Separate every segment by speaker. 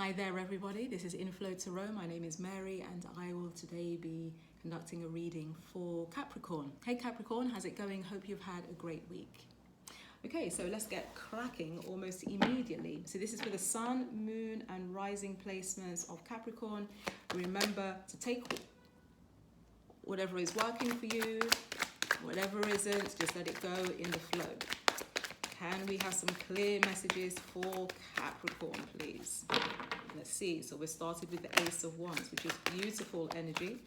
Speaker 1: Hi there everybody, this is Inflow Tarot. My name is Mary and I will today be conducting a reading for Capricorn. Hey Capricorn, how's it going? Hope you've had a great week. Okay, so let's get cracking almost immediately. So this is for the Sun, Moon and Rising placements of Capricorn. Remember to take whatever is working for you, whatever isn't, just let it go in the flow. Can we have some clear messages for Capricorn, please? Let's see. So we're started with the Ace of Wands, which is beautiful energy.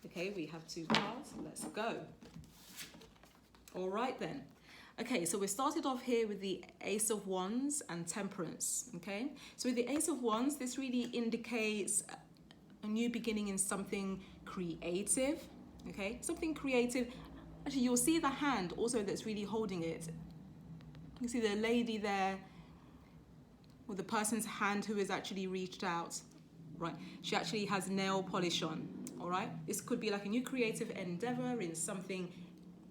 Speaker 1: Okay, we have 2 cards. Let's go. All right then. Okay, so we started off here with the Ace of Wands and Temperance. Okay, so with the Ace of Wands, this really indicates a new beginning in something creative. Okay, something creative. Actually, you'll see the hand also that's really holding it. You see the lady there with the person's hand who has actually reached out, right? She actually has nail polish on, all right? This could be like a new creative endeavor in something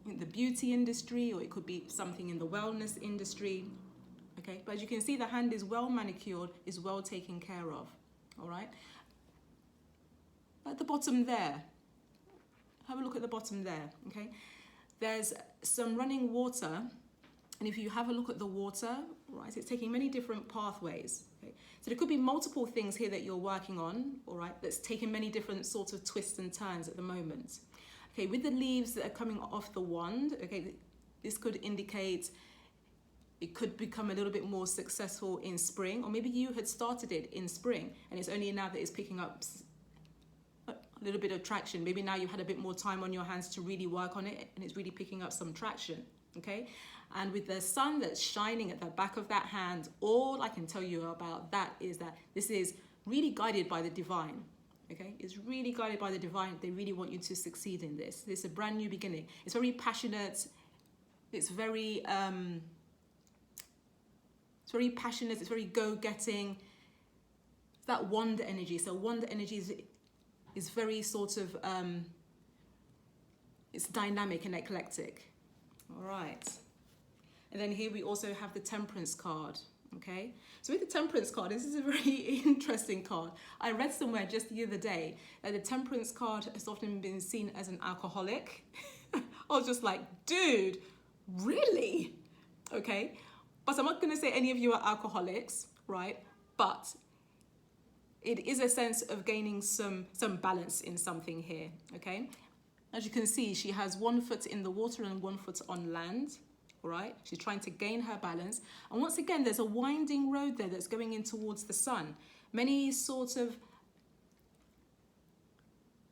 Speaker 1: in the beauty industry, or it could be something in the wellness industry, okay? But as you can see, the hand is well manicured, is well taken care of, all right? At the bottom there, have a look at the bottom there, okay? There's some running water. And if you have a look at the water, right, it's taking many different pathways. Okay? So there could be multiple things here that you're working on, all right, that's taking many different sorts of twists and turns at the moment. Okay, with the leaves that are coming off the wand, okay, this could indicate it could become a little bit more successful in spring, or maybe you had started it in spring and it's only now that it's picking up a little bit of traction. Maybe now you've had a bit more time on your hands to really work on it and it's really picking up some traction, okay? And with the sun that's shining at the back of that hand, all I can tell you about that is that this is really guided by the divine, okay? It's really guided by the divine. They really want you to succeed in this. This is a brand new beginning. It's very passionate. It's very passionate. It's very go-getting. It's that wand energy. So wand energy is very sort of, it's dynamic and eclectic. All right. And then here we also have the Temperance card, okay? So with the Temperance card, this is a very interesting card. I read somewhere just the other day that the Temperance card has often been seen as an alcoholic. I was just like, dude, really? Okay, but I'm not gonna say any of you are alcoholics, right? But it is a sense of gaining some balance in something here, okay? As you can see, she has 1 foot in the water and 1 foot on land. Right? She's trying to gain her balance. And once again, there's a winding road there that's going in towards the sun. Many sorts of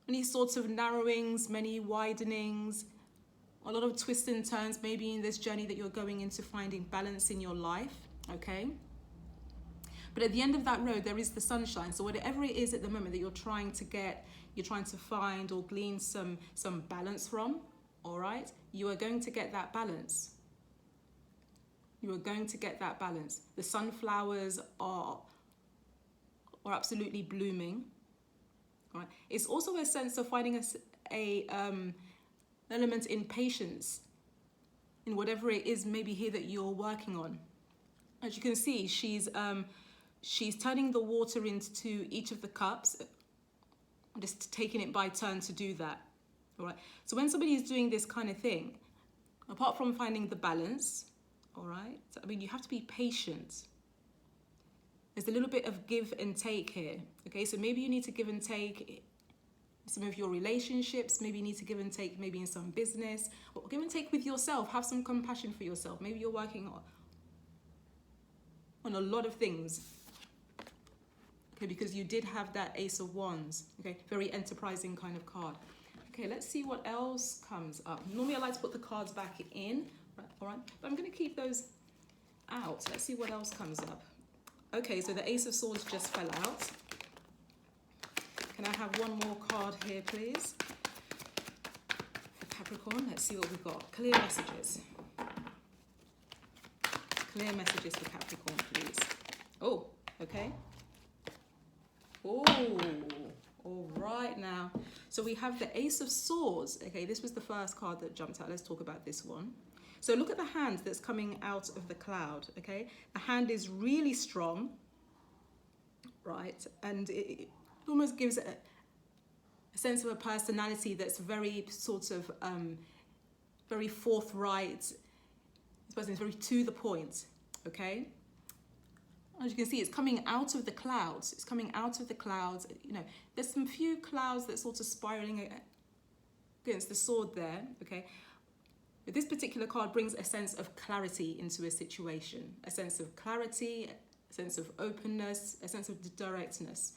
Speaker 1: narrowings, many widenings, a lot of twists and turns maybe in this journey that you're going into finding balance in your life, okay? But at the end of that road, there is the sunshine. So whatever it is at the moment that you're trying to find or glean some balance from, all right? You are going to get that balance. You are going to get that balance. The sunflowers are absolutely blooming. Right? It's also a sense of finding an element in patience in whatever it is maybe here that you're working on. As you can see, she's turning the water into each of the cups. I'm just taking it by turn to do that. All right. So when somebody is doing this kind of thing, apart from finding the balance, all right, so, I mean, you have to be patient. There's a little bit of give and take here, okay? So maybe you need to give and take some of your relationships. Maybe you need to give and take maybe in some business. Or give and take with yourself. Have some compassion for yourself. Maybe you're working on a lot of things, okay? Because you did have that Ace of Wands, okay? Very enterprising kind of card. Okay, let's see what else comes up. Normally I like to put the cards back in. All right, but I'm going to keep those out. Let's see what else comes up. Okay, so the Ace of Swords just fell out. Can I have one more card here, please? For Capricorn, let's see what we've got. Clear messages. Clear messages for Capricorn, please. Oh, okay. Oh, all right now. So we have the Ace of Swords. Okay, this was the first card that jumped out. Let's talk about this one. So look at the hand that's coming out of the cloud, okay? The hand is really strong, right? And it almost gives a sense of a personality that's very sort of very forthright. This person is very to the point, okay? As you can see, it's coming out of the clouds. It's coming out of the clouds. You know, there's some few clouds that sort of spiraling against the sword there, okay? But this particular card brings a sense of clarity into a situation, a sense of clarity, a sense of openness, a sense of directness.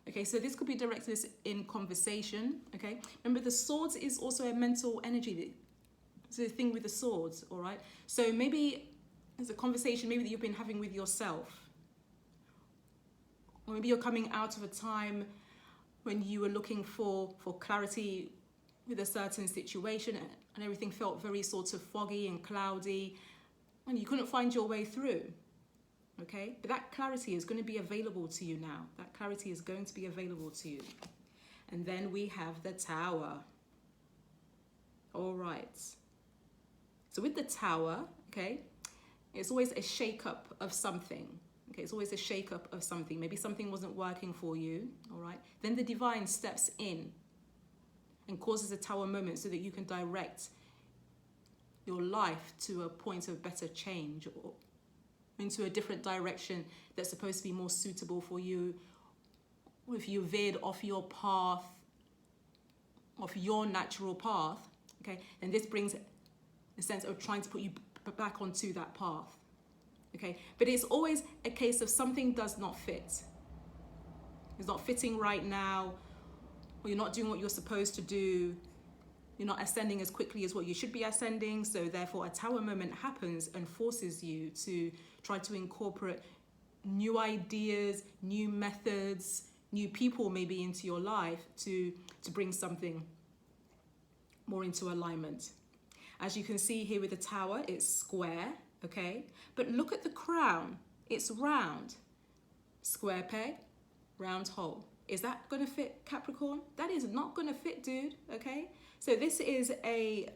Speaker 1: Okay, so this could be directness in conversation, okay? Remember, the swords is also a mental energy. It's the thing with the swords, all right? So maybe there's a conversation maybe that you've been having with yourself. Or maybe you're coming out of a time when you were looking for clarity with a certain situation and everything felt very sort of foggy and cloudy and you couldn't find your way through, okay? But that clarity is going to be available to you now. That clarity is going to be available to you. And then we have the Tower. All right. So with the Tower, okay, it's always a shake-up of something. Okay, it's always a shake-up of something. Maybe something wasn't working for you, all right? Then the divine steps in and causes a Tower moment so that you can direct your life to a point of better change or into a different direction that's supposed to be more suitable for you. Or if you veered off your path, off your natural path, okay, then this brings a sense of trying to put you back onto that path. Okay, but it's always a case of something does not fit. It's not fitting right now, or you're not doing what you're supposed to do. You're not ascending as quickly as what you should be ascending. So therefore a Tower moment happens and forces you to try to incorporate new ideas, new methods, new people maybe into your life to bring something more into alignment. As you can see here with the Tower, it's square. Okay, but look at the crown. It's round. Square peg, round hole. Is that going to fit, Capricorn? That is not going to fit, dude. Okay, so this is if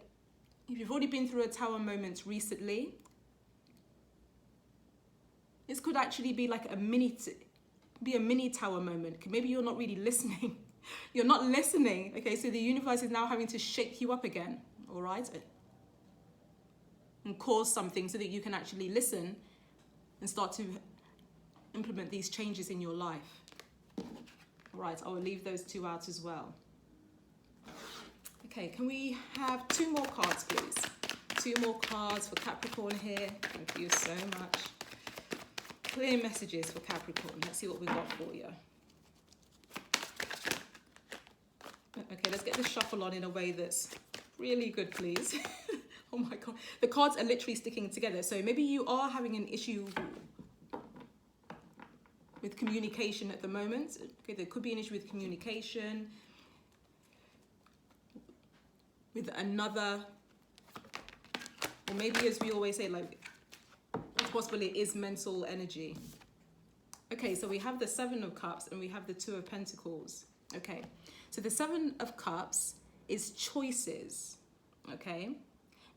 Speaker 1: you've already been through a Tower moment recently, this could actually be like a mini Tower moment. Maybe you're not really listening. You're not listening. Okay, so the universe is now having to shake you up again. All right. And cause something so that you can actually listen and start to implement these changes in your life. Right, I will leave those two out as well. Okay, can we have 2 more cards, please? 2 more cards for Capricorn here. Thank you so much. Clear messages for Capricorn. Let's see what we've got for you. Okay, let's get the shuffle on in a way that's really good, please. Oh my God, the cards are literally sticking together. So maybe you are having an issue with communication at the moment. Okay, there could be an issue with communication with another, or maybe as we always say, like, it's possible it is mental energy. Okay, so we have the 7 of Cups and we have the 2 of Pentacles. Okay, so the 7 of Cups is choices, okay?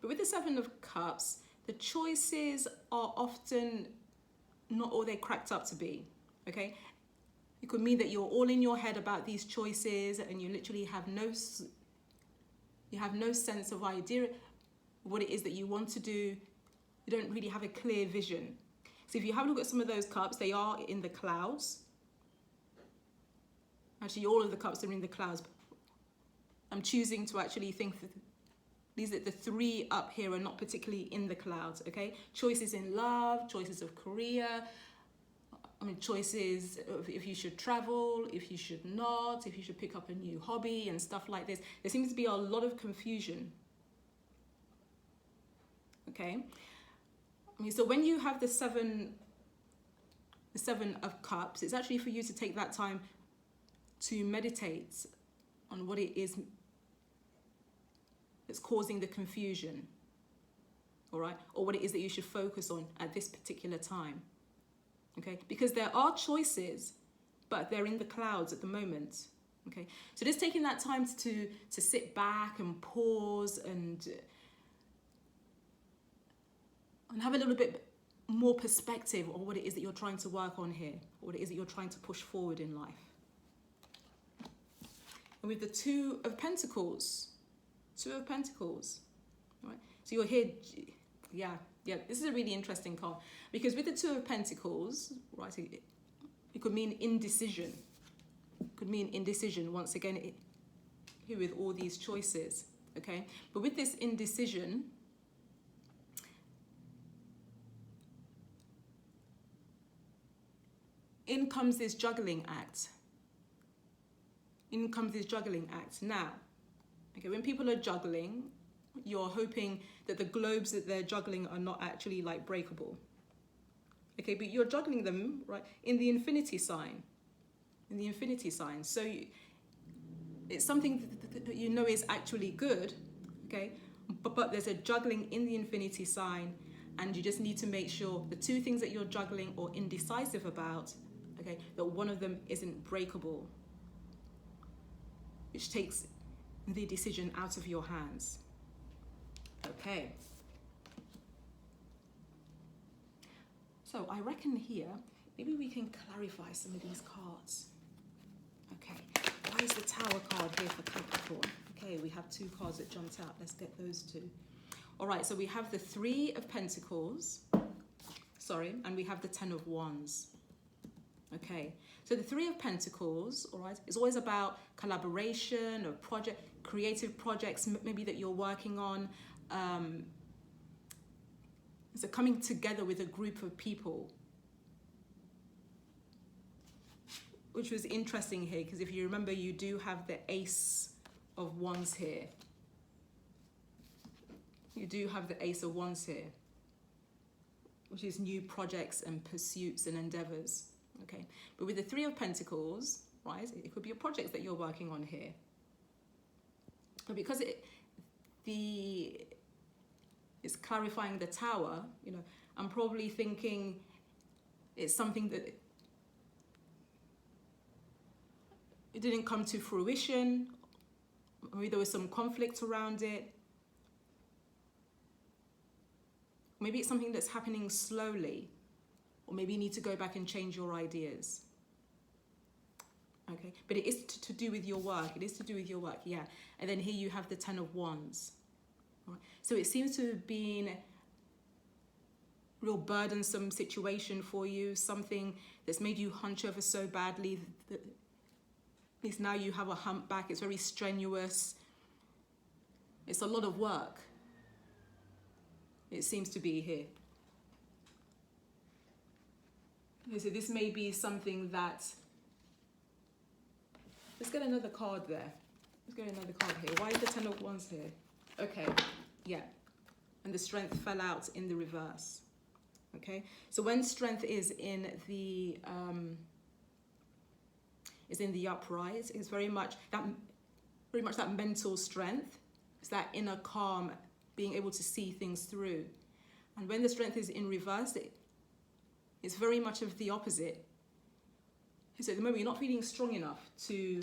Speaker 1: But with the 7 of Cups, the choices are often not all they're cracked up to be, okay? It could mean that you're all in your head about these choices and you literally have no sense of idea what it is that you want to do. You don't really have a clear vision. So if you have a look at some of those cups, they are in the clouds. Actually, all of the cups are in the clouds. I'm choosing to actually think these are the 3 up here are not particularly in the clouds, okay? Choices in love, choices of career, choices of if you should travel, if you should not, if you should pick up a new hobby and stuff like this. There seems to be a lot of confusion, okay? So when you have the 7 of Cups, it's actually for you to take that time to meditate on what it is that's causing the confusion, all right? Or what it is that you should focus on at this particular time, okay? Because there are choices, but they're in the clouds at the moment, okay? So just taking that time to sit back and pause and have a little bit more perspective on what it is that you're trying to work on here, or what it is that you're trying to push forward in life. And with the Two of Pentacles, right? So you're here, yeah, this is a really interesting card, because with the Two of Pentacles, right, it could mean indecision. It could mean indecision, once again, here with all these choices, okay? But with this indecision, in comes this juggling act. Now, okay, when people are juggling, you're hoping that the globes that they're juggling are not actually like breakable. Okay, but you're juggling them, right, in the infinity sign. So it's something that you know is actually good, okay? But there's a juggling in the infinity sign, and you just need to make sure the two things that you're juggling or indecisive about, okay, that one of them isn't breakable, which takes the decision out of your hands. Okay. So I reckon here, maybe we can clarify some of these cards. Okay, why is the Tower card here for Capricorn? Okay, we have two cards that jumped out. Let's get those two. All right, so we have the Three of Pentacles, and we have the Ten of Wands. Okay, so the Three of Pentacles, all right, is always about collaboration or creative projects maybe that you're working on. So coming together with a group of people, which was interesting here, because if you remember, you do have the Ace of Wands here. Which is new projects and pursuits and endeavors. Okay, but with the Three of Pentacles, right, it could be a project that you're working on here. But because it's clarifying the Tower, you know, I'm probably thinking it's something that it didn't come to fruition. Maybe there was some conflict around it. Maybe it's something that's happening slowly, or maybe you need to go back and change your ideas. Okay, but it is to do with your work. Yeah. And then here you have the Ten of Wands. Right. So it seems to have been a real burdensome situation for you, something that's made you hunch over so badly that at least now you have a humpback. It's very strenuous. It's a lot of work. It seems to be here. So this may be something that... Let's get another card there. Why is the Ten of Wands here? Okay, yeah. And the Strength fell out in the reverse. Okay, so when Strength is in the upright, it's very much that mental strength. It's that inner calm, being able to see things through. And when the Strength is in reverse, it's very much of the opposite. So at the moment, you're not feeling strong enough to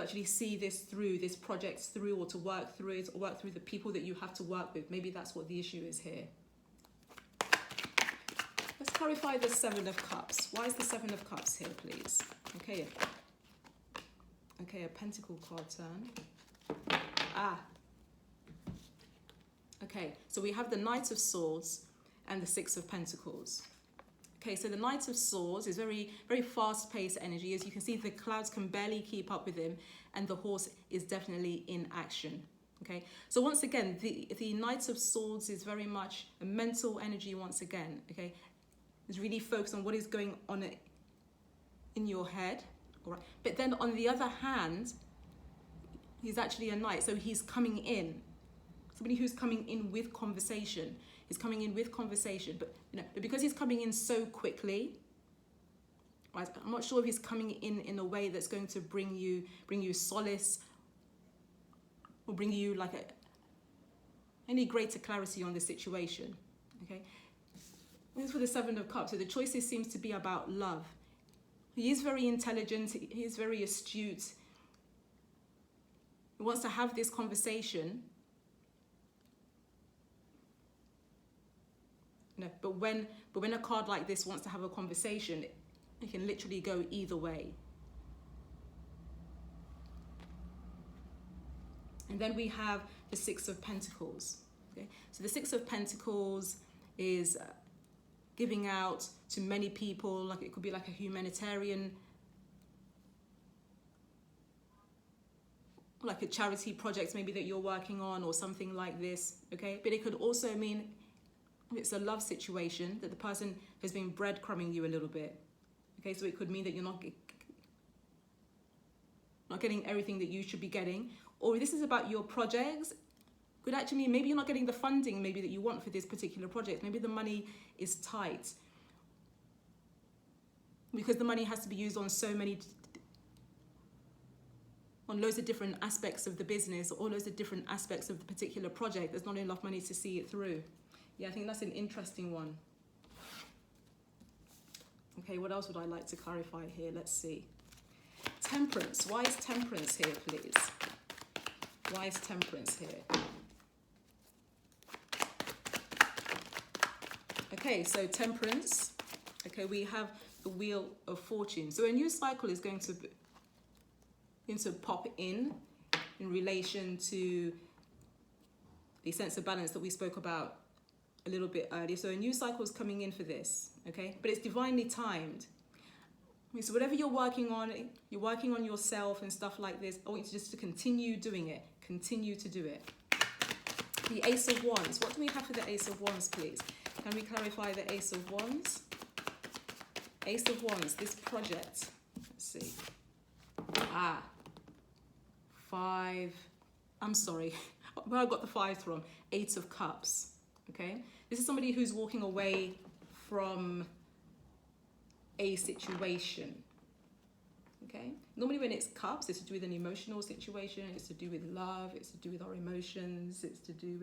Speaker 1: actually see this through, this project through, or to work through it, or work through the people that you have to work with. Maybe that's what the issue is here. Let's clarify the Seven of Cups. Why is the Seven of Cups here, please? Okay, a Pentacle card turn. Okay, so we have the Knight of Swords and the Six of Pentacles. Okay, so the Knight of Swords is very, very fast-paced energy. As you can see, the clouds can barely keep up with him, and the horse is definitely in action. Okay, so once again, the Knight of Swords is very much a mental energy once again. Okay, it's really focused on what is going on in your head. All right, but then on the other hand, he's actually a knight, so he's coming in. Somebody who's coming in with conversation. He's coming in with conversation, but because he's coming in so quickly, right? I'm not sure if he's coming in a way that's going to bring you solace, or bring you like any greater clarity on the situation. Okay, this is for the Seven of Cups. So the choices seems to be about love. He is very intelligent. He is very astute. He wants to have this conversation. No, but when a card like this wants to have a conversation, it can literally go either way. And then we have the Six of Pentacles. Okay, so the Six of Pentacles is giving out to many people. Like it could be like a humanitarian, like a charity project maybe that you're working on or something like this. Okay, but it could also mean it's a love situation that the person has been breadcrumbing you a little bit. Okay, so it could mean that you're not getting everything that you should be getting, or this is about your projects. Could actually mean maybe you're not getting the funding maybe that you want for this particular project. Maybe the money is tight because the money has to be used on loads of different aspects of the business, or loads of different aspects of the particular project. There's not enough money to see it through. Yeah, I think that's an interesting one. Okay, what else would I like to clarify here? Let's see. Temperance. Why is Temperance here, please? Why is Temperance here? Okay, so Temperance. Okay, we have the Wheel of Fortune. So a new cycle is going to pop in relation to the sense of balance that we spoke about a little bit earlier. So a new cycle is coming in for this, okay? But it's divinely timed. So whatever you're working on yourself and stuff like this, I want you just to continue doing it. Continue to do it. The Ace of Wands. What do we have for the Ace of Wands, please? Can we clarify the Ace of Wands? Ace of Wands, this project. Let's see. I'm sorry, where I got the 5 from, 8 of Cups, okay? This is somebody who's walking away from a situation, okay? Normally when it's cups, it's to do with an emotional situation, it's to do with love, it's to do with our emotions, it's to do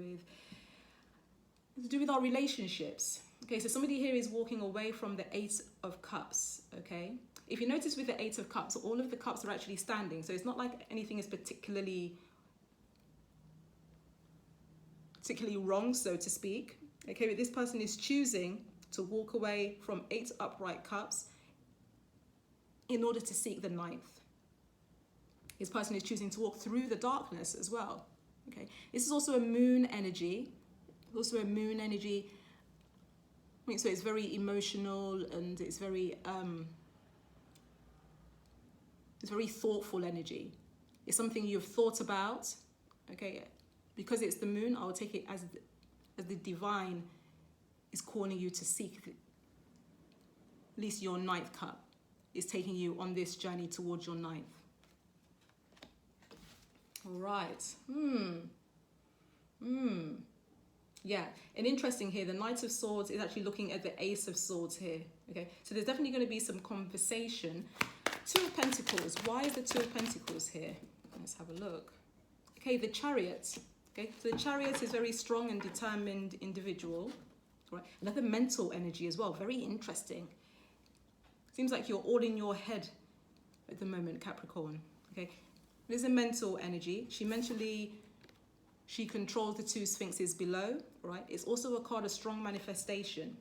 Speaker 1: with our relationships. Okay, so somebody here is walking away from the 8 of Cups, okay? If you notice with the 8 of Cups, all of the cups are actually standing, so it's not like anything is particularly wrong, so to speak. Okay, but this person is choosing to walk away from 8 upright cups in order to seek the 9th. This person is choosing to walk through the darkness as well. Okay, this is also a moon energy. Also a moon energy. I mean, so it's very emotional and it's very thoughtful energy. It's something you've thought about. Okay, because it's the moon, I'll take it as the divine is calling you to seek at least your 9th cup. Is taking you on this journey towards your 9th. All right. Yeah, and interesting here, the Knight of Swords is actually looking at the Ace of Swords here. Okay, so there's definitely going to be some conversation. 2 of Pentacles. Why is the 2 of Pentacles here? Let's have a look. Okay, the Chariot. Okay, so the Chariot is very strong and determined individual. Right, another mental energy as well. Very interesting. Seems like you're all in your head at the moment, Capricorn. Okay, there's a mental energy. She controls the 2 sphinxes below, right? It's also a card of strong manifestation.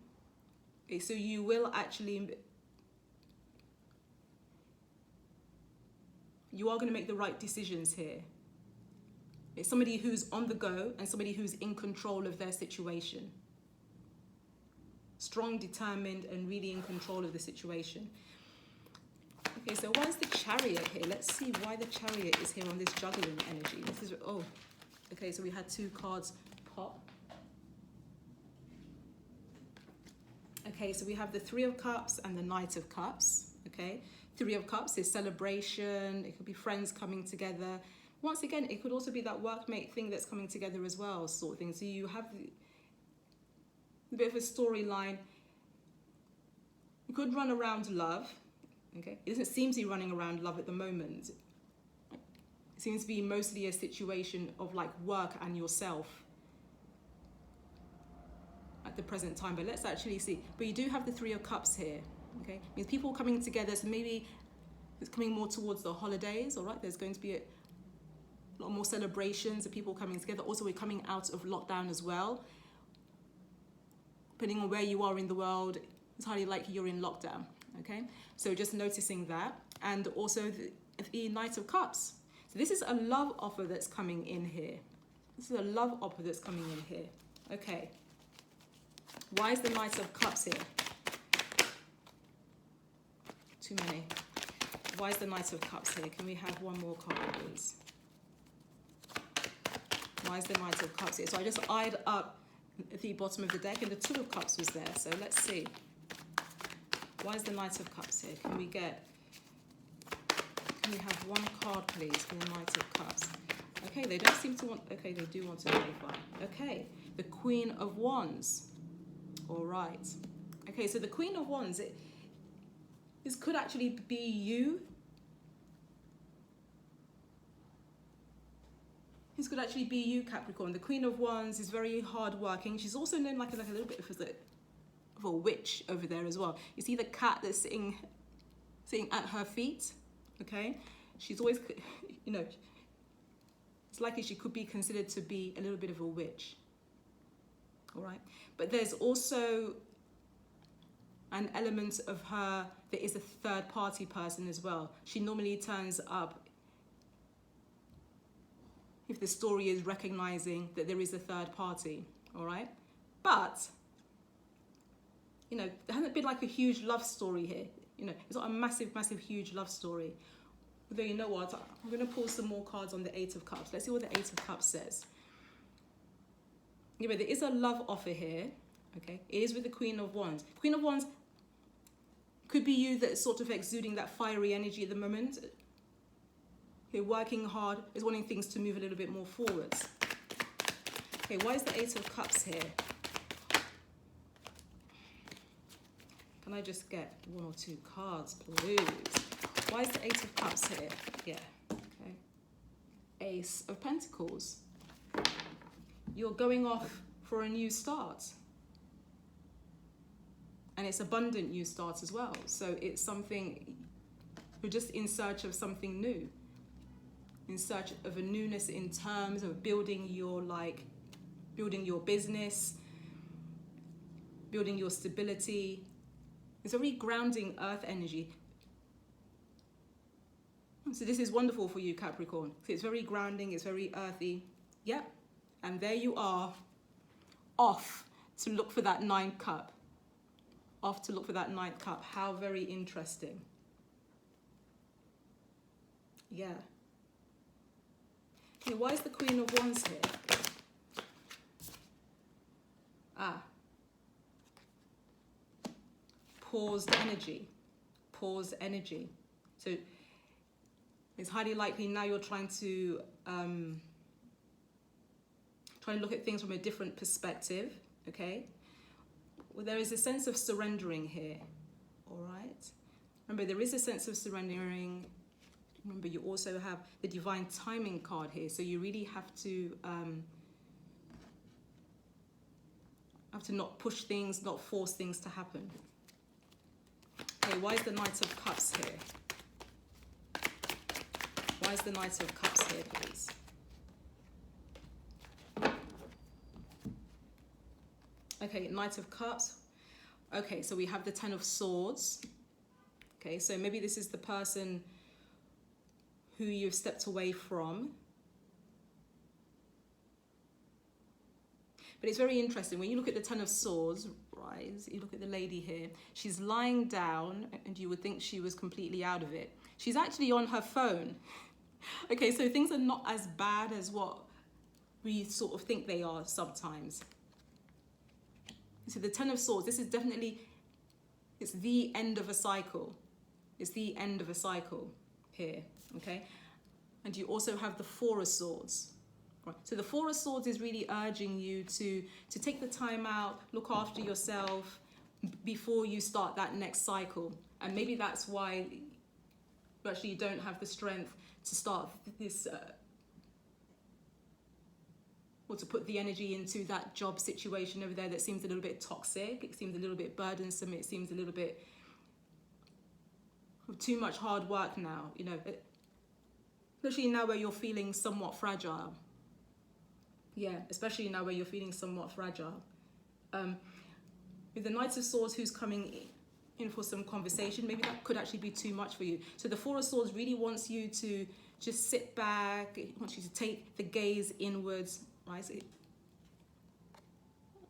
Speaker 1: Okay, so you will actually, you are going to make the right decisions here. It's somebody who's on the go and somebody who's in control of their situation. Strong, determined, and really in control of the situation. Okay, so why is the Chariot here? Let's see why the Chariot is here on this juggling energy. This is, oh, okay, so we had 2 cards pop. Okay, so we have the 3 of Cups and the Knight of Cups, okay? 3 of Cups is celebration. It could be friends coming together. Once again, it could also be that workmate thing that's coming together as well, sort of thing. So you have a bit of a storyline. You could run around love, okay? It doesn't seem to be running around love at the moment. It seems to be mostly a situation of like work and yourself at the present time. But let's actually see. But you do have the 3 of Cups here, okay? It means people coming together. So maybe it's coming more towards the holidays, all right? There's going to be a lot more celebrations of people coming together. Also, we're coming out of lockdown as well. depending on where you are in the world, it's highly likely you're in lockdown, okay? So just noticing that. And also the Knight of Cups. So this is a love offer that's coming in here. This is a love offer that's coming in here. Okay. Why is the Knight of Cups here? Too many. Why is the Knight of Cups here? Can we have one more card, please? Why is the Knight of Cups here? So I just eyed up the bottom of the deck and the Two of Cups was there. So let's see. Why is the Knight of Cups here? Can we have one card, please, for the Knight of Cups? Okay, they don't seem to want... Okay, they do want to clarify. Okay, the Queen of Wands. All right. Okay, so the Queen of Wands, this could actually be you. This could actually be you, Capricorn. The Queen of Wands is very hardworking. She's also known like a little bit of a witch over there as well. You see the cat that's sitting at her feet? Okay? She's always, you know, it's likely she could be considered to be a little bit of a witch. All right? But there's also an element of her that is a third party person as well. She normally turns up if the story is recognizing that there is a third party, all right? But, you know, there hasn't been like a huge love story here. You know, it's not a massive, massive, huge love story. Although, you know what, I'm going to pull some more cards on the Eight of Cups. Let's see what the Eight of Cups says. Anyway, there is a love offer here, okay? It is with the Queen of Wands. Queen of Wands could be you that's sort of exuding that fiery energy at the moment. You're working hard, is wanting things to move a little bit more forwards. Okay, why is the Eight of Cups here? Can I just get one or two cards, please? Why is the Eight of Cups here? Yeah, okay. Ace of Pentacles. You're going off for a new start. And it's abundant new start as well. So it's something, you're just in search of something new. In search of a newness in terms of building your business, building your stability. It's a really grounding earth energy. So this is wonderful for you, Capricorn. So it's very grounding, it's very earthy. Yep. And there you are, off to look for that ninth cup. Off to look for that ninth cup. How very interesting. Yeah. Okay, why is the Queen of Wands here? Ah. Paused energy. Paused energy. So it's highly likely now you're trying to look at things from a different perspective, okay? Well, there is a sense of surrendering here, all right? Remember, there is a sense of surrendering. Remember, you also have the divine timing card here, so you really have to not push things, not force things to happen. Okay, why is the Knight of Cups here? Why is the Knight of Cups here, please? Okay, Knight of Cups. Okay, so we have the Ten of Swords. Okay, so maybe this is the person who you've stepped away from. But it's very interesting. When you look at the Ten of Swords, right, you look at the lady here, she's lying down and you would think she was completely out of it. She's actually on her phone. Okay, so things are not as bad as what we sort of think they are sometimes. So the Ten of Swords, this is definitely, it's the end of a cycle. It's the end of a cycle here, okay? And you also have the Four of Swords. Right. So the Four of Swords is really urging you to take the time out, look after yourself before you start that next cycle. And maybe that's why actually you don't have the strength to start this, or to put the energy into that job situation over there that seems a little bit toxic, it seems a little bit burdensome, it seems a little bit too much hard work now, you know, especially now where you're feeling somewhat fragile. Yeah, especially now where you're feeling somewhat fragile. With the Knight of Swords who's coming in for some conversation, maybe that could actually be too much for you. So the Four of Swords really wants you to just sit back. It wants you to take the gaze inwards, right? So if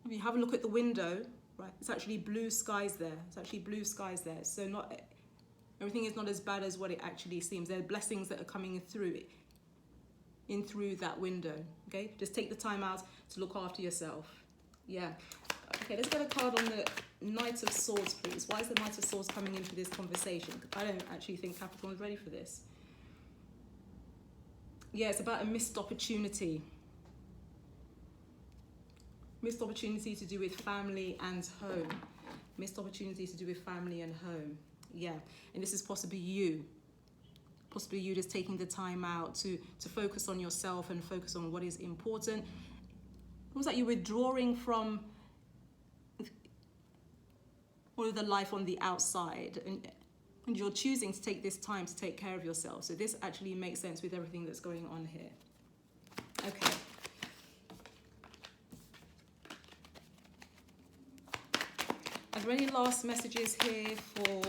Speaker 1: you have a look at the window, right, it's actually blue skies there. It's actually blue skies there. So not everything is not as bad as what it actually seems. There are blessings that are coming through that window. Okay, just take the time out to look after yourself. Yeah. Okay, let's get a card on the Knight of Swords, please. Why is the Knight of Swords coming into this conversation? I don't actually think Capricorn is ready for this. Yeah, it's about a missed opportunity. Missed opportunity to do with family and home. Missed opportunity to do with family and home. Yeah, and this is possibly you. Possibly you just taking the time out to focus on yourself and focus on what is important. It was like you're withdrawing from all of the life on the outside, and you're choosing to take this time to take care of yourself. So this actually makes sense with everything that's going on here. Okay. Are there any last messages here for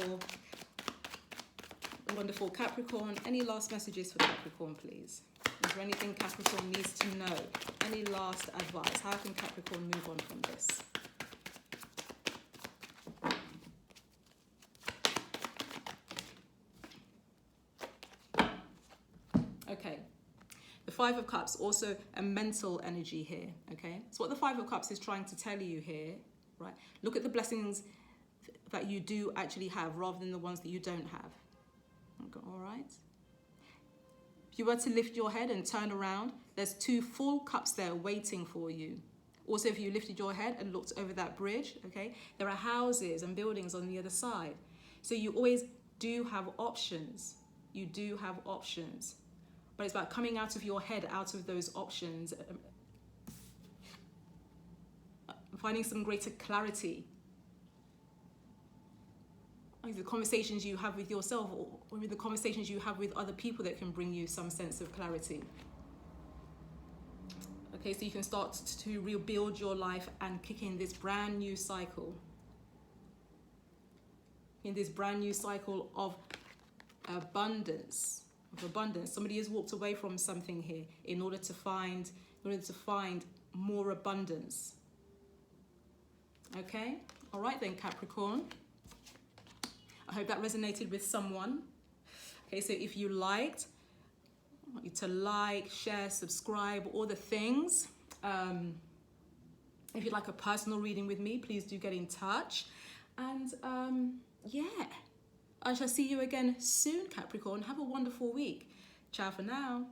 Speaker 1: the wonderful Capricorn? Any last messages for Capricorn, please? Is there anything Capricorn needs to know? Any last advice? How can Capricorn move on from this? Okay. The Five of Cups, also a mental energy here, okay? So what the Five of Cups is trying to tell you here, right? Look at the blessings that you do actually have rather than the ones that you don't have. Okay, all right? If you were to lift your head and turn around, there's two full cups there waiting for you. Also, if you lifted your head and looked over that bridge, okay, there are houses and buildings on the other side. So you always do have options. You do have options. But it's about coming out of your head, out of those options, finding some greater clarity. The conversations you have with yourself or the conversations you have with other people that can bring you some sense of clarity. Okay, so you can start to rebuild your life and kick in this brand new cycle. In this brand new cycle of abundance. Somebody has walked away from something here in order to find more abundance. Okay? All right then, Capricorn. I hope that resonated with someone. Okay, so if you liked, I want you to like, share, subscribe, all the things. If you'd like a personal reading with me, please do get in touch. And yeah, I shall see you again soon, Capricorn. Have a wonderful week. Ciao for now.